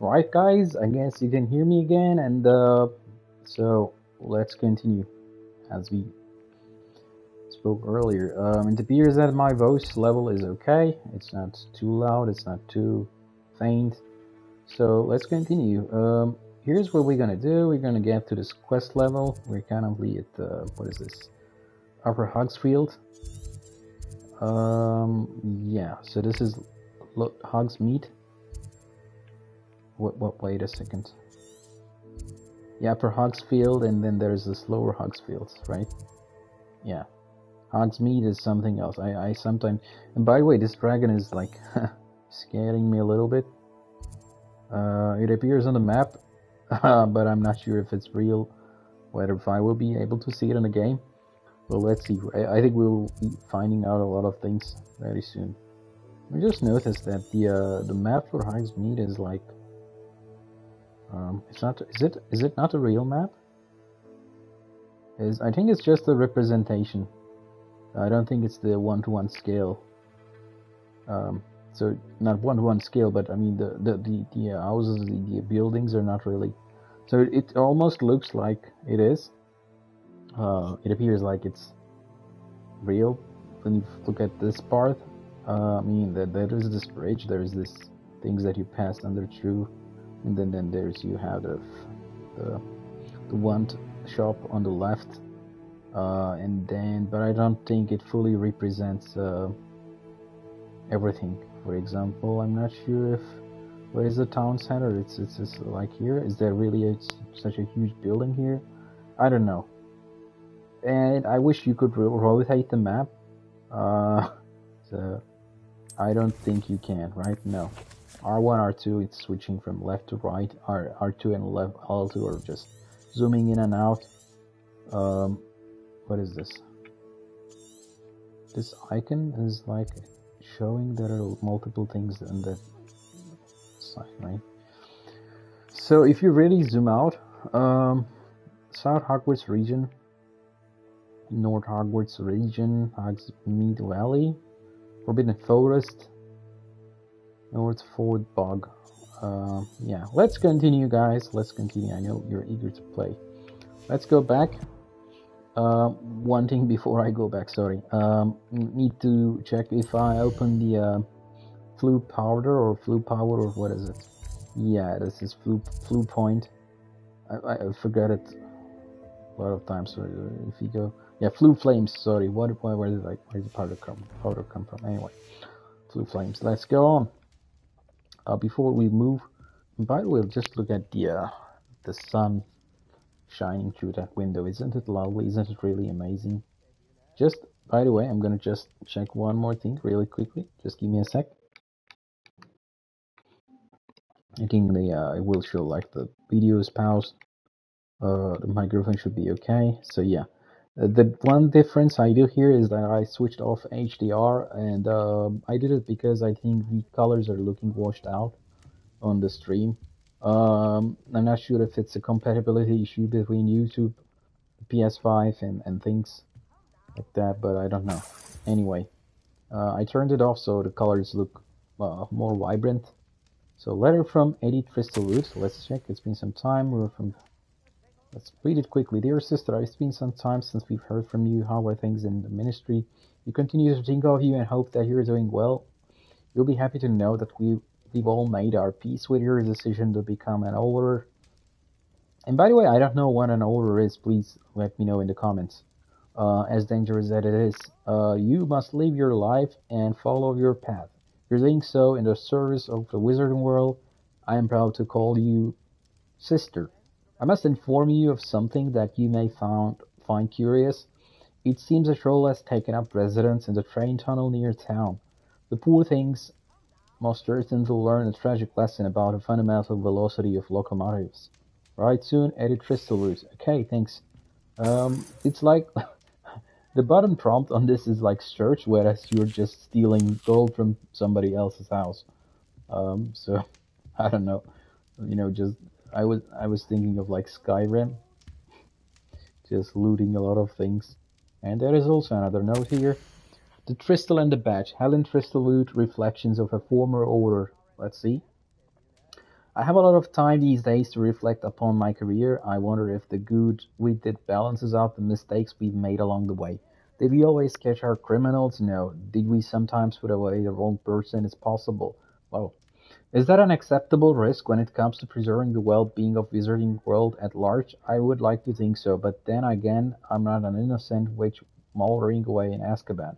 Right, guys, I guess you can hear me again, and so let's continue as we spoke earlier. It appears that my voice level is okay. It's not too loud, it's not too faint. So let's continue. Here's what we're gonna do. We're gonna get to this quest level. We're currently at what is this? Upper Hogsfield. Yeah. So this is Hogsmeade. Wait a second. Yeah, Upper Hogsfield, and then there's this lower Hogsfield, right? Yeah. Hogsmeade is something else. I sometimes... And by the way, this dragon is like scaring me a little bit. It appears on the map, but I'm not sure if it's real, whether if I will be able to see it in the game. Well, let's see. I think we'll be finding out a lot of things very soon. I just noticed that the map for Hogsmeade is like... it's not... Is it not a real map? I think it's just a representation. I don't think it's the one-to-one scale. So not one-to-one scale, but I mean the houses, the buildings are not really. So it almost looks like it is. It appears like it's real when you look at this part. I mean that there is this bridge, there is this things that you pass under through, and then there's you have the one shop on the left. And then, but I don't think it fully represents everything. For example, I'm not sure if where is the town center. It's like here. Is there really such a huge building here? I don't know. And I wish you could rotate the map. So I don't think you can. Right? No. R1, R2, it's switching from left to right. R2 and left, L2 are just zooming in and out. What is this? This icon is like showing there are multiple things on that side, right? So if you really zoom out, South Hogwarts region, North Hogwarts region, Hogsmeade Valley, Forbidden Forest, North Ford Bog. Yeah, let's continue, guys. Let's continue. I know you're eager to play. Let's go back. One thing before I go back, sorry. Need to check if I open the flu powder or flu power or what is it? Yeah, this is flu point. I forgot it a lot of times. So if you go, yeah, flu flames. Sorry, where did where did the powder come from? Anyway, flu flames. Let's go on. Before we move, and by the way, just look at the sun shining through that window. Isn't it lovely? Isn't it really amazing? Just, by the way, I'm gonna just check one more thing really quickly. Just give me a sec. I think it will show like the video is paused. The microphone should be okay. So yeah, the one difference I do here is that I switched off HDR, and I did it because I think the colors are looking washed out on the stream. I'm not sure if it's a compatibility issue between YouTube, PS5, and things like that, but I don't know. Anyway, I turned it off so the colors look more vibrant. So letter from Eddie Crystalwood. Let's check. It's been some time. Let's read it quickly. Dear sister, it's been some time since we've heard from you. How are things in the ministry? We continue to think of you and hope that you're doing well. You'll be happy to know that we've all made our peace with your decision to become an older. And by the way, I don't know what an older is. Please let me know in the comments. As dangerous as it is, you must live your life and follow your path. You're doing so in the service of the wizarding world. I am proud to call you sister. I must inform you of something that you may find curious. It seems a troll has taken up residence in the train tunnel near town. The poor things must certainly learn a tragic lesson about the fundamental velocity of locomotives. Right soon, Edit Crystalwood. Okay, thanks. It's like the button prompt on this is like search, whereas you're just stealing gold from somebody else's house. So I don't know. Just I was thinking of like Skyrim, just looting a lot of things. And there is also another note here. The Crystal and the Badge. Helen Crystalwood, Reflections of a Former Order. Let's see. I have a lot of time these days to reflect upon my career. I wonder if the good we did balances out the mistakes we've made along the way. Did we always catch our criminals? No. Did we sometimes put away the wrong person? It's possible. Well, is that an acceptable risk when it comes to preserving the well-being of wizarding world at large? I would like to think so, but then again, I'm not an innocent witch mouldering away in Azkaban.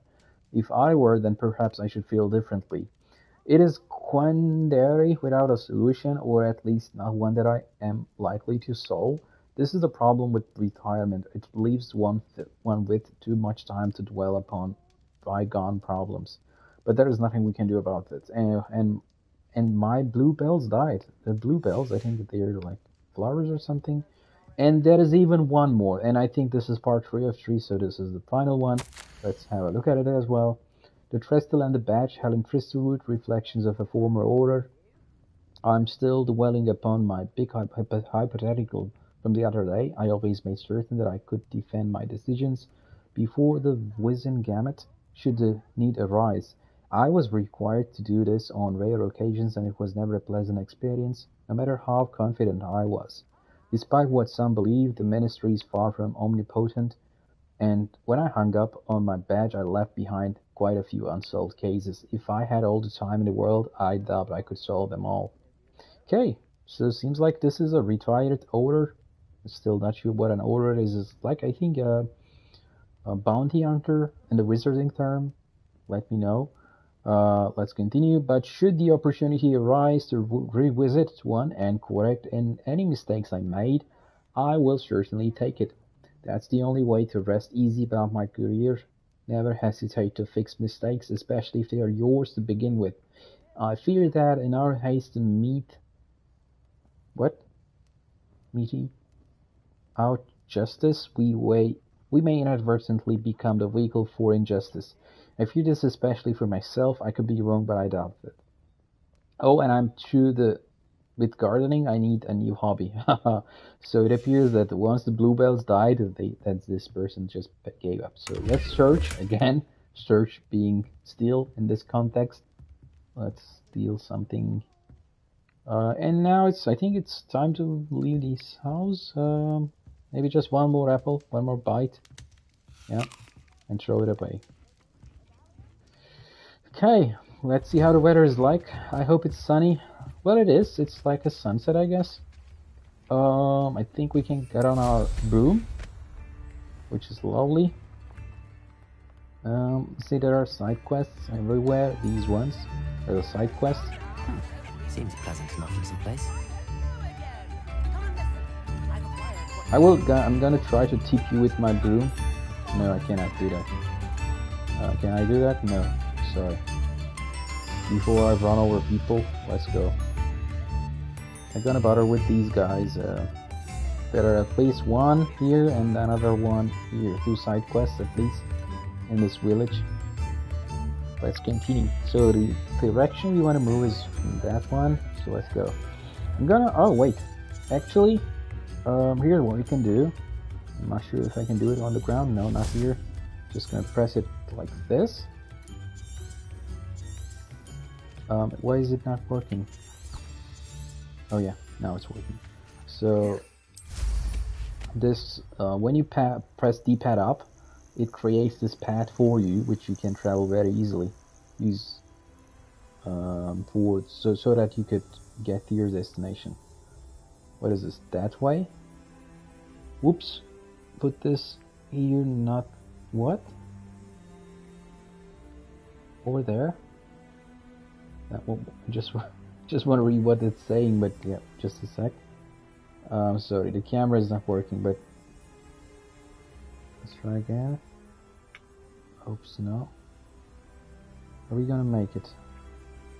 If I were, then perhaps I should feel differently. It is quandary without a solution, or at least not one that I am likely to solve. This is the problem with retirement. It leaves one with too much time to dwell upon bygone problems. But there is nothing we can do about it. And my bluebells died. The bluebells, I think that they're like flowers or something. And there is even one more, and I think this is part 3 of 3, so this is the final one. Let's have a look at it as well. The Trestle and the Badge, Helen Tristerwood, reflections of a former order. I'm still dwelling upon my big hypothetical from the other day. I always made certain that I could defend my decisions before the Wizengamot should the need arise. I was required to do this on rare occasions, and it was never a pleasant experience, no matter how confident I was. Despite what some believe, the ministry is far from omnipotent, and when I hung up on my badge, I left behind quite a few unsolved cases. If I had all the time in the world, I doubt I could solve them all. Okay, so it seems like this is a retired order. Still not sure what an order is. It's like, I think, a bounty hunter in the wizarding term. Let me know. Let's continue. But should the opportunity arise to revisit one and correct any mistakes I made, I will certainly take it. That's the only way to rest easy about my career. Never hesitate to fix mistakes, especially if they are yours to begin with. I fear that in our haste to meet out justice, we may inadvertently become the vehicle for injustice. I fear this especially for myself. I could be wrong, but I doubt it. Oh, and I'm true with gardening, I need a new hobby. So it appears that once the bluebells died, that this person just gave up. So let's search again. Search being steal in this context. Let's steal something. And now I think it's time to leave this house. Maybe just one more apple, one more bite. Yeah, and throw it away. Okay, let's see how the weather is like. I hope it's sunny. Well, it is. It's like a sunset, I guess. I think we can get on our broom, which is lovely. See, there are side quests everywhere. These ones are the side quests. Seems pleasant enough for some place. I'm gonna try to tip you with my broom. No, I cannot do that. Can I do that? No, sorry. Before I run over people, let's go. I'm gonna bother with these guys. There are at least one here and another one here. 2 side quests at least in this village. Let's continue. So the direction we want to move is that one. So let's go. Oh wait, actually, here's what we can do. I'm not sure if I can do it on the ground. No, not here. Just gonna press it like this. Why is it not working? Oh yeah, now it's working. So this, when you press D-pad up, it creates this path for you, which you can travel very easily. Use so that you could get to your destination. What is this? That way? Whoops! Put this here. Not what? Over there? Just want to read what it's saying, but yeah, just a sec. Sorry, the camera is not working, but let's try again. Oops, no. Are we gonna make it?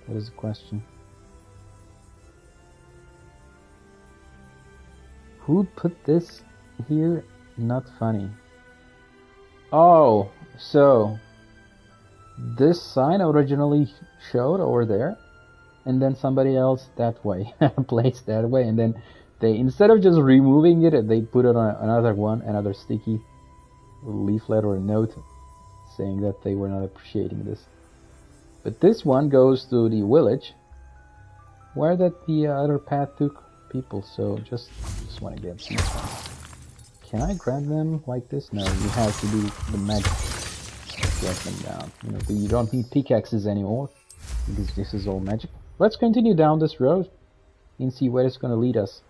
That is the question. Who put this here? Not funny. Oh, so this sign originally showed over there, and then somebody else that way placed that way, and then they, instead of just removing it, they put it on another sticky leaflet or note saying that they were not appreciating this. But this one goes to the village, Where that the other path took people, so just want to get these ones. Can I grab them like this? No, you have to do the magic to get them down. You know, you don't need pickaxes anymore because this is all magic. Let's continue down this road and see where it's going to lead us.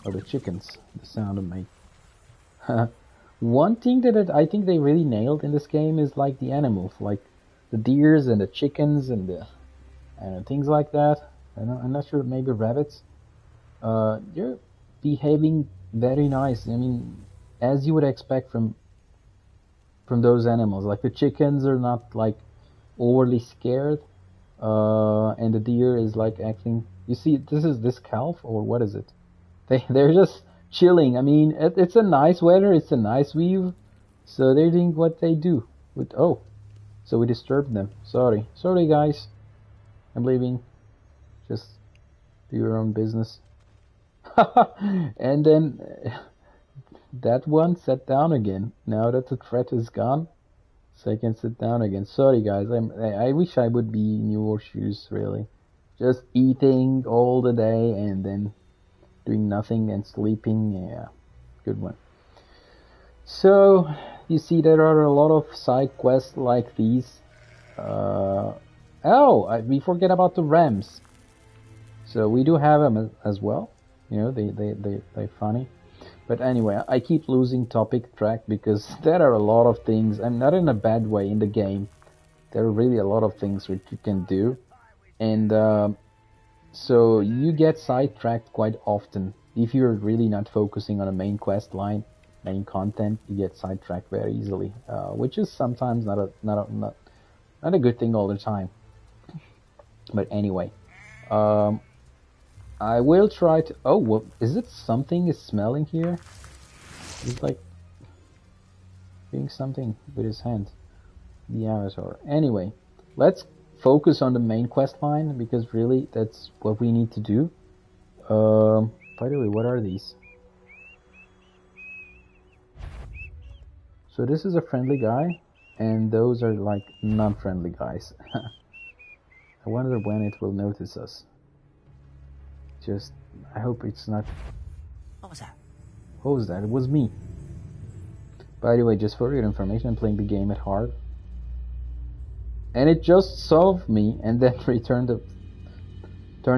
Oh, the chickens. The sound of make. One thing that I think they really nailed in this game is like the animals, like the deers and the chickens and the things like that. I'm not sure, maybe rabbits. They're behaving very nice. I mean, as you would expect from those animals. Like the chickens are not like overly scared, and the deer is like acting. You see, this calf or what is it? They're just chilling. I mean, it's a nice weather. It's a nice view, so they're doing what they do. So we disturbed them. Sorry guys. I'm leaving. Just do your own business. And then that one sat down again. Now that the threat is gone, so I can sit down again. Sorry guys, I wish I would be in your shoes, really. Just eating all the day and then doing nothing and sleeping. Yeah, good one. So you see there are a lot of side quests like these. We forget about the rams. So we do have them as well. You know, they're funny. But anyway, I keep losing topic track because there are a lot of things. I'm not in a bad way in the game. There are really a lot of things which you can do. And so you get sidetracked quite often. If you're really not focusing on a main quest line, main content, you get sidetracked very easily. Which is sometimes not a good thing all the time. But anyway, I will try to. Oh, what is it? Something is smelling here. He's like doing something with his hand. The avatar. Anyway, let's focus on the main quest line because really that's what we need to do. By the way, what are these? So this is a friendly guy, and those are like non-friendly guys. I wonder when it will notice us. I hope it's not. What was that? What was that? It was me. By the way, just for your information, I'm playing the game at hard. And it just saw me and then turned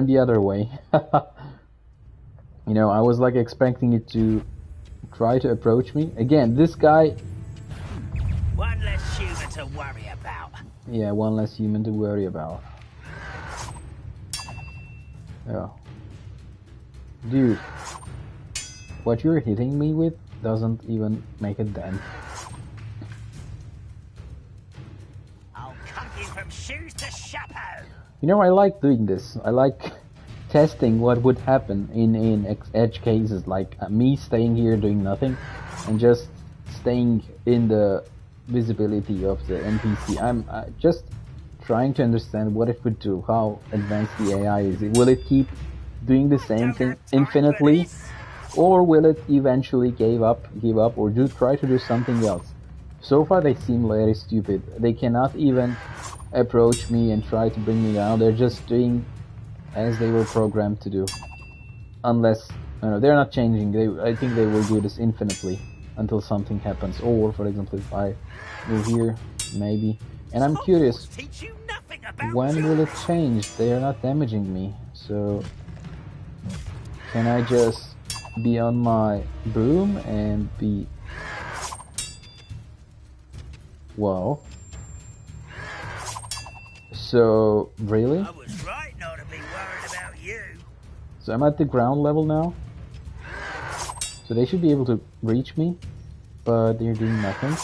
the other way. You know, I was like expecting it to try to approach me. Again, this guy... One less human to worry about. Yeah, one less human to worry about. Yeah. Dude, what you're hitting me with doesn't even make a dent. I'll cut you from shoes to chapeau. You know, I like doing this. I like testing what would happen in edge cases, like me staying here doing nothing and just staying in the visibility of the NPC. I'm just trying to understand what it would do, how advanced the AI is. Will it keep doing the same thing infinitely, or will it eventually give up or try to do something else? So far they seem very stupid. They cannot even approach me and try to bring me down. They're just doing as they were programmed to do. Unless, no, they're not changing. I think they will do this infinitely until something happens. Or, for example, if I move here, maybe. And I'm curious, when will it change? They are not damaging me, so... Can I just be on my broom and be... Whoa. So, really? I was right not to be worried about you. So I'm at the ground level now. So they should be able to reach me, but they're doing nothing.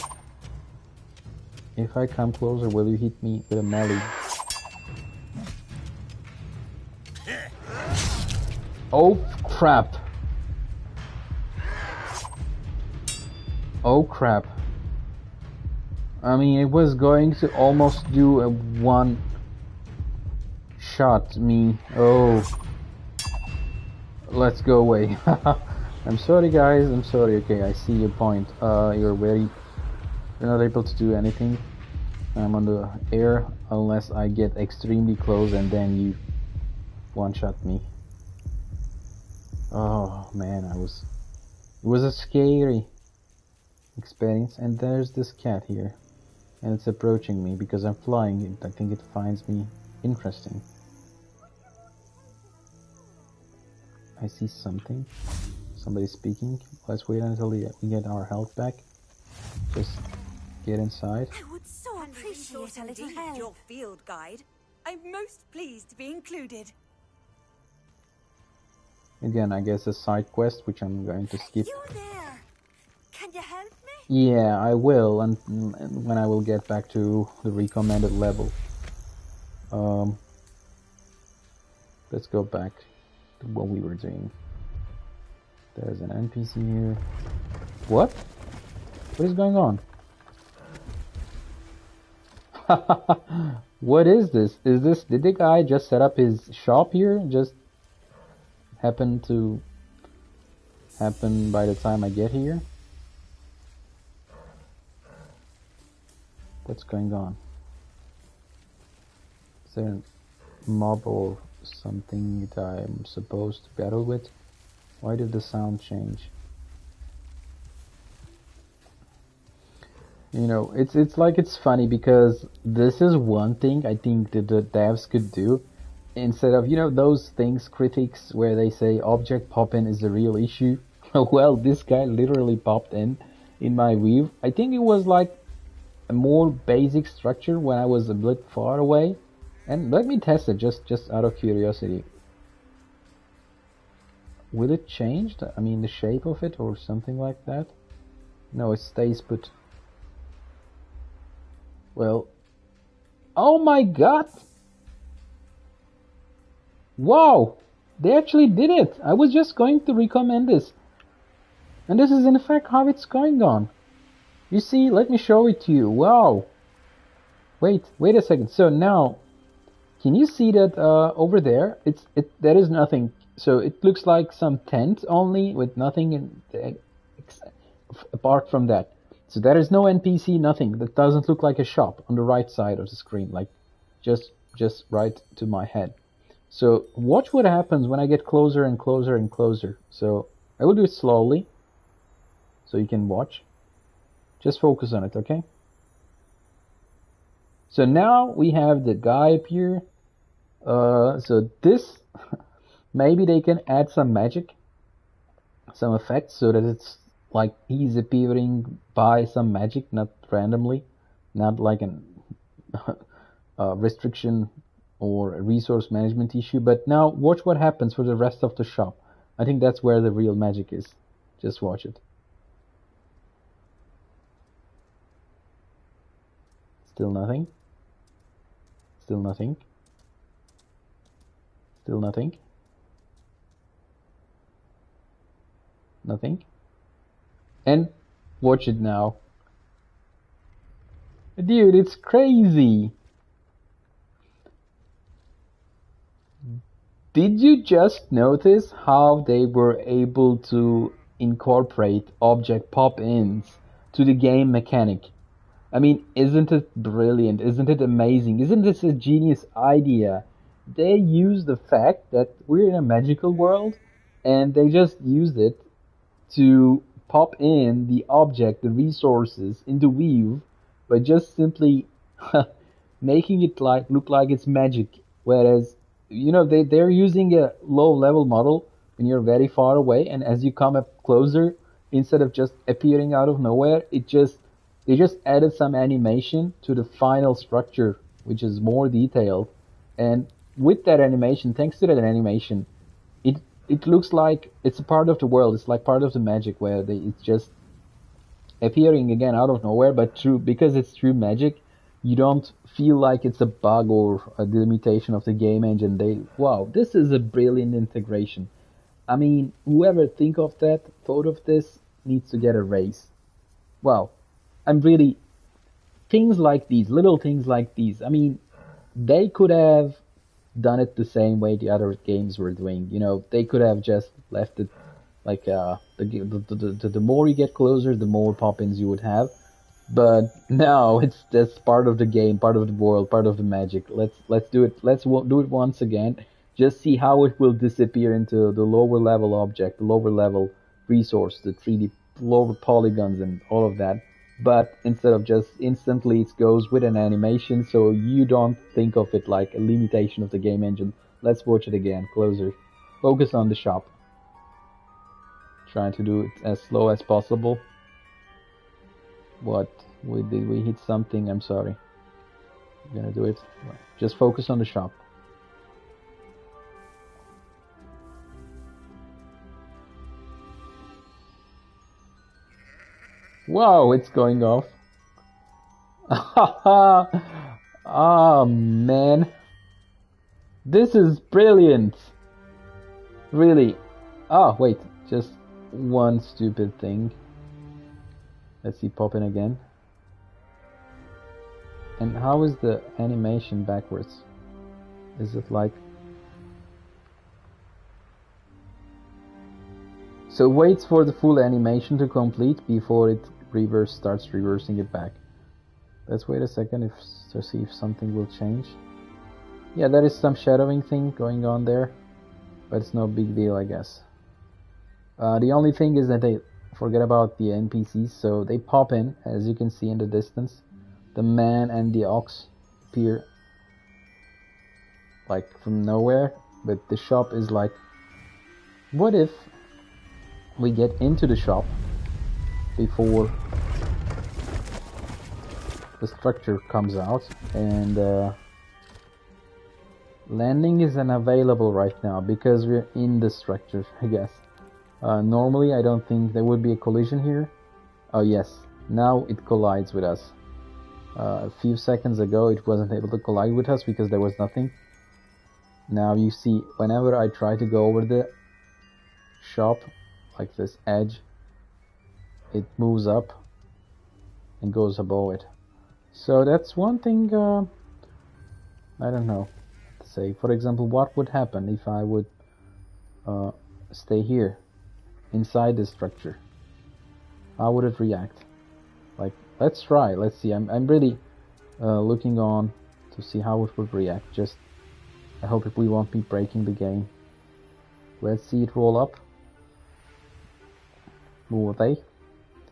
If I come closer, will you hit me with a melee? Oh crap. Oh crap. I mean, it was going to almost do a one shot me. Oh. Let's go away. I'm sorry guys, I'm sorry. Okay, I see your point. You're not able to do anything. I'm on the air unless I get extremely close and then you one-shot me. Oh man, it was a scary experience. And there's this cat here, and it's approaching me because I'm flying. I think it finds me interesting. I see something. Somebody speaking. Let's wait until we get our health back. Just get inside. I would so appreciate a little help. Your field guide. I'm most pleased to be included. Again, I guess a side quest, which I'm going to skip. You there? Can you help me? Yeah, I will, and when I will get back to the recommended level. Let's go back to what we were doing. There's an NPC here. What? What is going on? What is this? Did the guy just set up his shop here? Just happened to happen by the time I get here? What's going on? Is there a mob or something that I'm supposed to battle with? Why did the sound change? You know, it's like it's funny because this is one thing I think that the devs could do instead of, you know, those things critics where they say object pop-in is the real issue. Well, this guy literally popped in my view. I think it was like a more basic structure when I was a bit far away. And let me test it just out of curiosity. Will it change? I mean, the shape of it or something like that? No, it stays put. Well, oh my god! Wow! They actually did it! I was just going to recommend this. And this is in fact how it's going on. You see, let me show it to you. Wow! Wait a second. So now, can you see that over there? There is nothing. So it looks like some tent only with nothing in apart from that. So there is no NPC, nothing. That doesn't look like a shop on the right side of the screen, like just right to my head. So watch what happens when I get closer and closer and closer. So I will do it slowly, so you can watch. Just focus on it, okay? So now we have the guy appear. So this, maybe they can add some magic, some effects, so that it's like he's appearing by some magic, not randomly, not like an restriction or a resource management issue. But now watch what happens for the rest of the shop. I think that's where the real magic is. Just watch it. Still nothing. Still nothing. Still nothing. Nothing. And watch it now. Dude, it's crazy. Did you just notice how they were able to incorporate object pop-ins to the game mechanic? I mean, isn't it brilliant? Isn't it amazing? Isn't this a genius idea? They use the fact that we're in a magical world, and they just used it to pop in the object, the resources into view by just simply making it look like it's magic. Whereas, you know, they're using a low level model when you're very far away, and as you come up closer, instead of just appearing out of nowhere, they just added some animation to the final structure, which is more detailed. And with that animation, thanks to that animation, it looks like it's a part of the world. It's like part of the magic where it's just appearing again out of nowhere, but because it's true magic, you don't feel like it's a bug or a delimitation of the game engine. Wow, this is a brilliant integration. I mean, whoever thought of this needs to get a raise. Wow, I'm really, little things like these. I mean, they could have done it the same way the other games were doing. You know, they could have just left it like the more you get closer, the more pop-ins you would have. But no, it's just part of the game, part of the world, part of the magic. Let's do it. Do it once again. Just see how it will disappear into the lower level object, the lower level resource, the 3D lower polygons and all of that. But instead of just instantly, it goes with an animation, so you don't think of it like a limitation of the game engine. Let's watch it again, closer. Focus on the shop. Trying to do it as slow as possible. What? Did we hit something? I'm sorry. I'm gonna do it. Just focus on the shop. Whoa, it's going off. Oh man. This is brilliant. Really. Oh, wait. Just one stupid thing. Let's see, pop in again. And how is the animation backwards? Is it like... So it waits for the full animation to complete before it starts reversing it back. Let's wait a second to see if something will change. Yeah, there is some shadowing thing going on there, but it's no big deal, I guess. The only thing is that they forget about the NPCs, so they pop in, as you can see in the distance. The man and the ox appear like from nowhere, but the shop is like... What if we get into the shop before the structure comes out, and landing isn't available right now because we're in the structure, I guess. Normally I don't think there would be a collision here. Oh yes, now it collides with us. A few seconds ago it wasn't able to collide with us because there was nothing. Now you see, whenever I try to go over the shop, like this edge, it moves up and goes above it. So that's one thing, I don't know to say. For example, what would happen if I would stay here inside the structure? How would it react? Like, let's try, let's see. I'm really looking on to see how it would react. Just, I hope we won't be breaking the game. Let's see it roll up. Will they?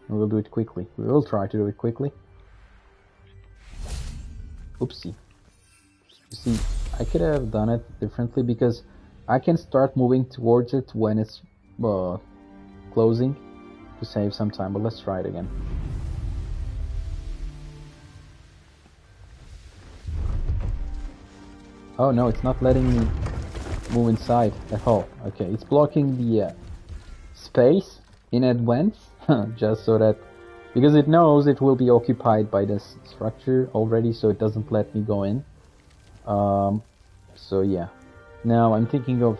And we'll do it quickly. We will try to do it quickly. Oopsie. You see, I could have done it differently because I can start moving towards it when it's closing to save some time, but let's try it again. Oh no, it's not letting me move inside at all. Okay, it's blocking the space in advance, just so that, because it knows it will be occupied by this structure already, so it doesn't let me go in. So yeah. Now I'm thinking of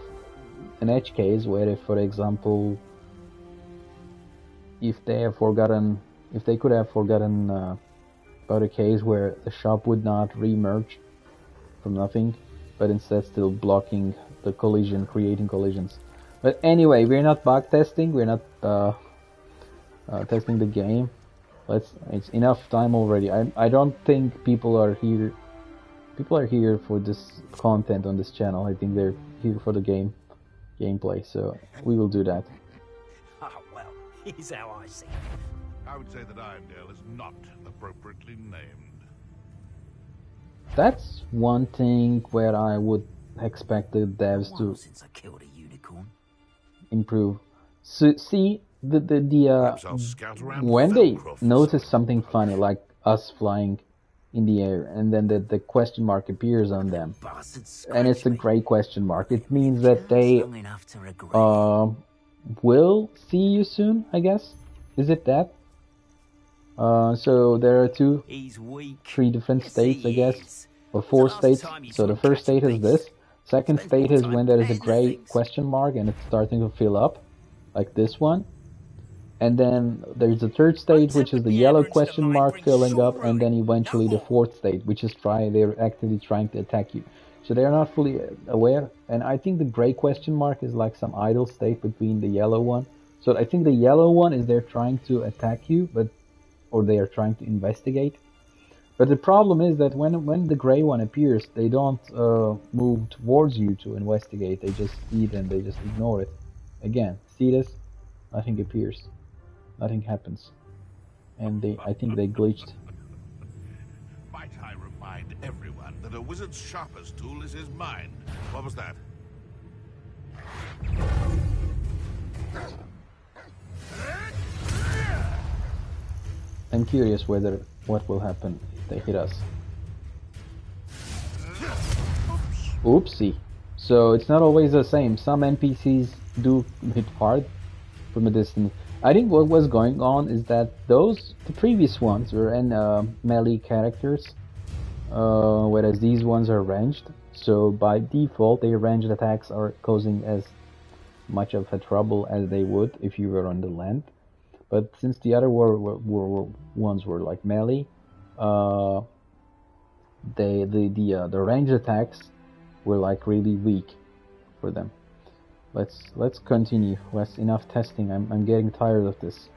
an edge case where, if, for example, if they could have forgotten about a case where the shop would not re-merge from nothing, but instead still blocking the collision, creating collisions. But anyway, we're not bug testing, we're not testing the game. It's enough time already. I don't think people are here for this content on this channel. I think they're here for the gameplay, so we will do that. Oh, well, here's how I see it. I would say that Irondale is not appropriately named. That's one thing where I would expect the devs to Since I killed a unicorn. improve. So see, when they notice something funny, like us flying in the air, and then the question mark appears on them, and it's a gray question mark, it means that they will see you soon, I guess. Is it that? So there are three different states, I guess, or 4 states. So the first state is this. Second state is when there is a gray question mark and it's starting to fill up, like this one. And then there's the third state, which is the yellow question mark filling up, and then eventually the fourth state, which is they're actively trying to attack you. So they're not fully aware, and I think the gray question mark is like some idle state between the yellow one. So I think the yellow one is they're trying to attack you, but or they are trying to investigate. But the problem is that when the gray one appears, they don't move towards you to investigate. They just see it and they just ignore it. Again, see this? Nothing appears. Nothing happens. And I think they glitched. Might I remind everyone that a wizard's sharpest tool is his mind? What was that? I'm curious what will happen if they hit us. Oopsie. So it's not always the same. Some NPCs do hit hard from a distance. I think what was going on is that the previous ones were in melee characters, whereas these ones are ranged. So by default, their ranged attacks are causing as much of a trouble as they would if you were on the land. But since the other ones were like melee, the ranged attacks were like really weak for them. Let's continue. That's enough testing. I'm getting tired of this.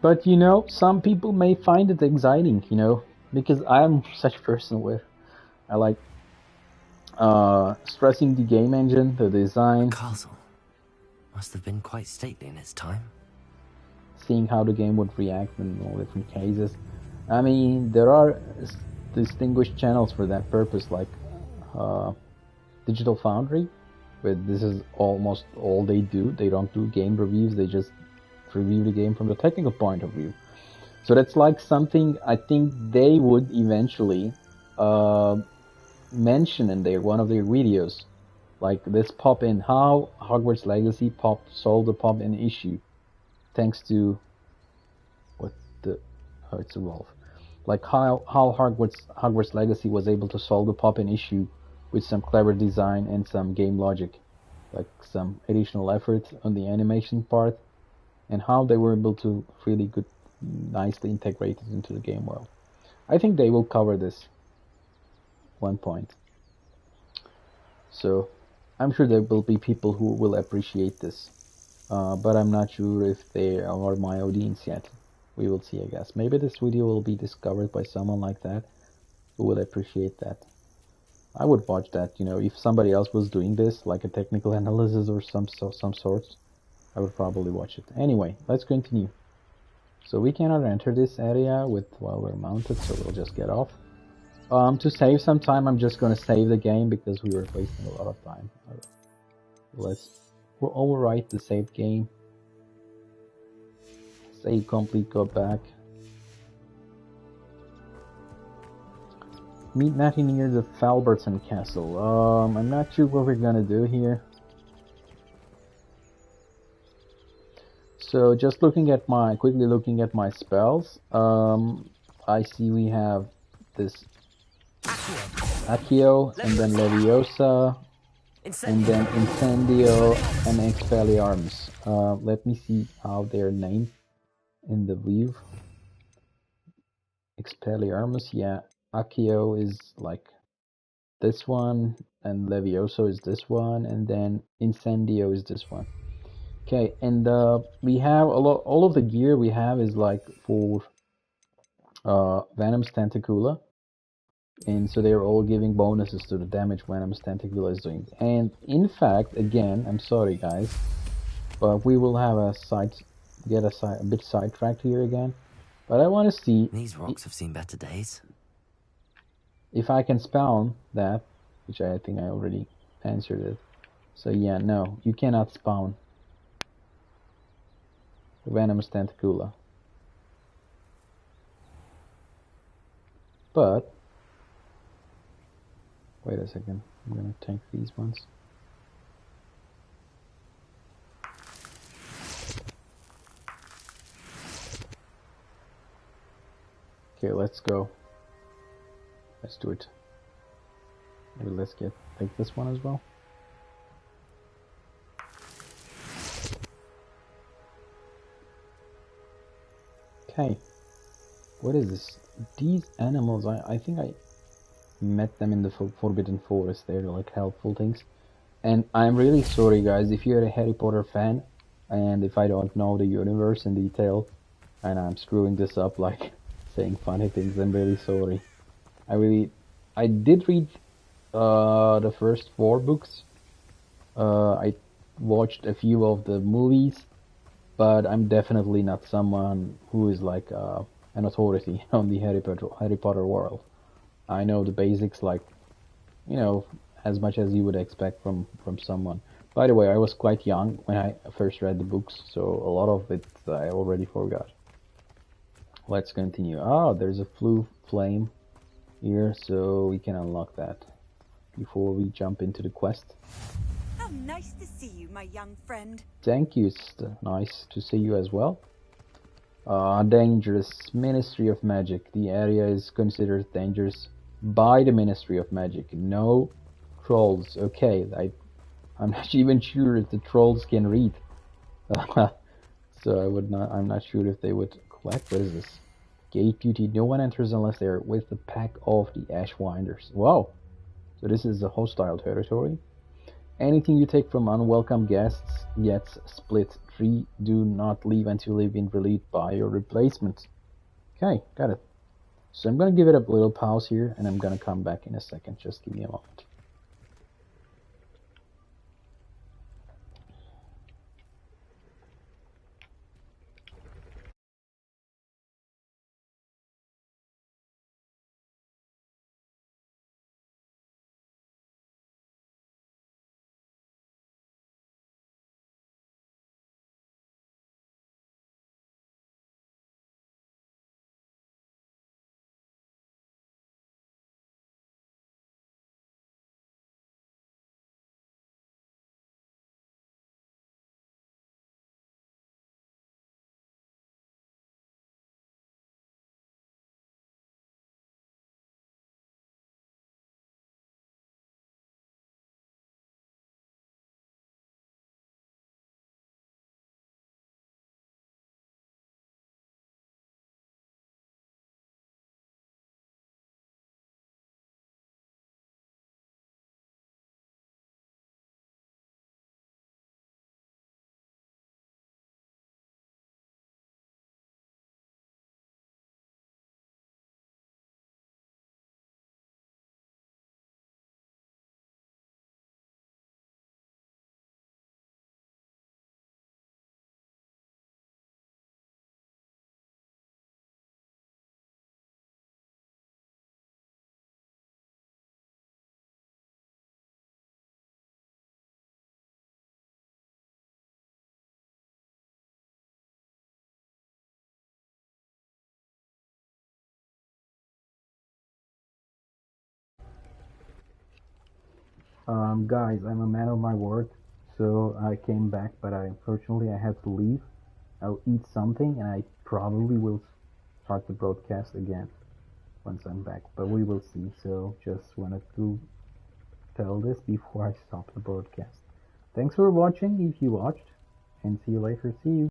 But you know, some people may find it exciting, you know, because I'm such a person where I like stressing the game engine, the design. The castle must have been quite stately in its time. Seeing how the game would react in all different cases. I mean, there are distinguished channels for that purpose, like Digital Foundry, but this is almost all they do. They don't do game reviews, they just review the game from the technical point of view. So that's like something I think they would eventually mention in one of their videos. Like this pop-in, how Hogwarts Legacy solved the pop-in issue. Thanks to it's a wolf. Like how Hogwarts Legacy was able to solve the pop-in issue with some clever design and some game logic, like some additional effort on the animation part, and how they were able to really nicely integrate it into the game world. I think they will cover this one point. So I'm sure there will be people who will appreciate this. But I'm not sure if they are my audience yet. We will see, I guess. Maybe this video will be discovered by someone like that who will appreciate that. I would watch that, you know, if somebody else was doing this, like a technical analysis or some sorts, I would probably watch it. Anyway, let's continue. So we cannot enter this area while we're mounted, so we'll just get off. To save some time, I'm just going to save the game because we were wasting a lot of time. We'll overwrite the saved game. Save complete, go back. Meet Natty near the Falberton Castle. I'm not sure what we're gonna do here. So just quickly looking at my spells. I see we have this Accio and then Leviosa. And then Incendio and Expelliarmus. Let me see how they're named in the view. Expelliarmus, yeah. Accio is like this one, and Levioso is this one, and then Incendio is this one. Okay, and we have all of the gear we have is like for Venom's Tentacula. And so they're all giving bonuses to the damage Venom's Tentacula is doing. And in fact, again, I'm sorry guys, but we will have a bit sidetracked here again. But I want to see... These rocks have seen better days. If I can spawn that, which I think I already answered it. So yeah, no, you cannot spawn Venom's Tentacula. But... wait a second, I'm gonna take these ones. Okay, let's go. Let's do it. Maybe let's take this one as well. Okay. What is this? These animals, I think I met them in the Forbidden Forest. They're like helpful things. And I'm really sorry guys if you're a Harry Potter fan and if I don't know the universe in detail, and I'm screwing this up, like saying funny things. I'm really sorry. I did read the first 4 books. I watched a few of the movies, but I'm definitely not someone who is like an authority on the Harry Potter world. I know the basics, like, you know, as much as you would expect from someone. By the way, I was quite young when I first read the books, so a lot of it I already forgot. Let's continue. Ah, there's a flame here, so we can unlock that before we jump into the quest. How nice to see you, my young friend. Thank you, it's nice to see you as well. Dangerous Ministry of Magic. The area is considered dangerous by the Ministry of Magic. No trolls. Okay, I'm not even sure if the trolls can read. So I'm not sure if they would collect. What is this? Gate duty. No one enters unless they're with the pack of the Ashwinders. Wow. So this is a hostile territory. Anything you take from unwelcome guests gets split 3. Do not leave until you've been relieved by your replacement. Okay, got it. So I'm gonna give it a little pause here, and I'm gonna come back in a second. Just give me a moment. Guys, I'm a man of my word, so I came back, but unfortunately I had to leave. I'll eat something, and I probably will start the broadcast again once I'm back, but we will see. So just wanted to tell this before I stop the broadcast. Thanks for watching if you watched, and see you later. See you.